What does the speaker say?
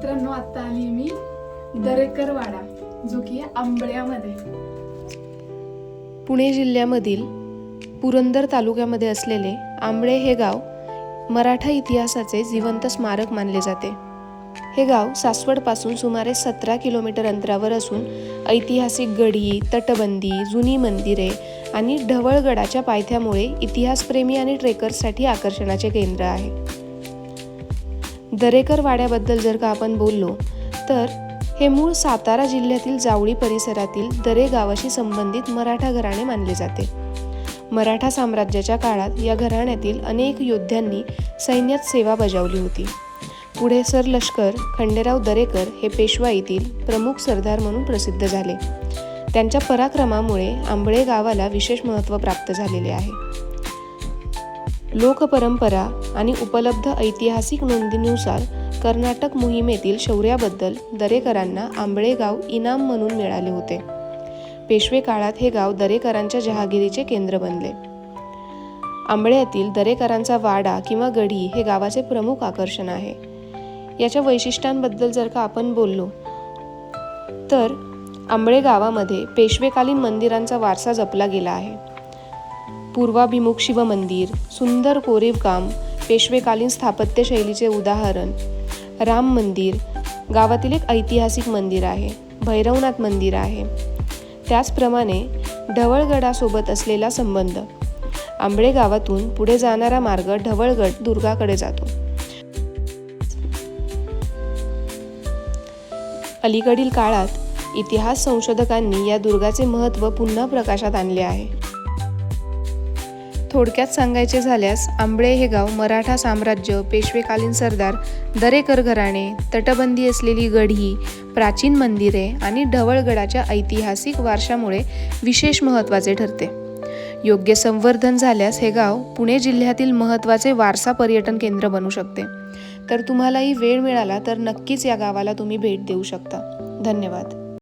मित्रांनो, आता आली मी दरेकर वाडा, जो की आंबळ्यामध्ये. पुणे जिल्ह्यामधील पुरंदर तालुक्यामध्ये असलेले आंबळे हे गाव मराठा इतिहासाचे जिवंत स्मारक मानले जाते. हे गाव सासवडपासून सुमारे 17 किलोमीटर अंतरावर असून ऐतिहासिक गढी, तटबंदी, जुनी मंदिरे आणि ढवळगडाच्या पायथ्यामुळे इतिहासप्रेमी आणि ट्रेकर्ससाठी आकर्षणाचे केंद्र आहे. दरेकर वाड्याबद्दल जर का आपण बोललो तर हे मूळ सातारा जिल्ह्यातील जावळी परिसरातील दरे गावाशी संबंधित मराठा घराणे मानले जाते. मराठा साम्राज्याच्या काळात या घराण्यातील अनेक योद्ध्यांनी सैन्यात सेवा बजावली होती. पुढे सरलष्कर खंडेराव दरेकर हे पेशवाईतील प्रमुख सरदार म्हणून प्रसिद्ध झाले. त्यांच्या पराक्रमामुळे आंबळे गावाला विशेष महत्त्व प्राप्त झालेले आहे. लोकपरंपरा आणि उपलब्ध ऐतिहासिक नोंदीनुसार कर्नाटक मोहिमेतील शौर्याबद्दल दरेकरांना आंबळे गाव इनाम म्हणून मिळाले होते. पेशवे काळात हे गाव दरेकरांच्या जहागिरीचे केंद्र बनले. आंबळ्यातील दरेकरांचा वाडा किंवा गढी हे गावाचे प्रमुख आकर्षण आहे. याच्या वैशिष्ट्यांबद्दल जर का आपण बोललो तर आंबळे गावामध्ये पेशवेकालीन मंदिरांचा वारसा जपला गेला आहे. पूर्वाभिमुख शिवमंदिर, सुंदर कोरीव काम, पेशवेकालीन स्थापत्य शैलीचे उदाहरण, राम मंदिर, गावातील एक ऐतिहासिक मंदिर आहे, भैरवनाथ मंदिर आहे. त्याचप्रमाणे ढवळगडासोबत असलेला संबंध. आंबळे गावातून पुढे जाणारा मार्ग ढवळगड दुर्गाकडे जातो. अलीकडील काळात इतिहास संशोधकांनी या दुर्गाचे महत्त्व पुन्हा प्रकाशात आणले आहे. थोडक्यात सांगायचे झाल्यास आंबळे हे गाव मराठा साम्राज्य, पेशवेकालीन सरदार, दरेकर घराणे, तटबंदी असलेली गढी, प्राचीन मंदिरे आणि ढवळगडाच्या ऐतिहासिक वारशामुळे विशेष महत्त्वाचे ठरते. योग्य संवर्धन झाल्यास हे गाव पुणे जिल्ह्यातील महत्त्वाचे वारसा पर्यटन केंद्र बनू शकते. तर तुम्हालाही वेळ मिळाला तर नक्कीच या गावाला तुम्ही भेट देऊ शकता. धन्यवाद.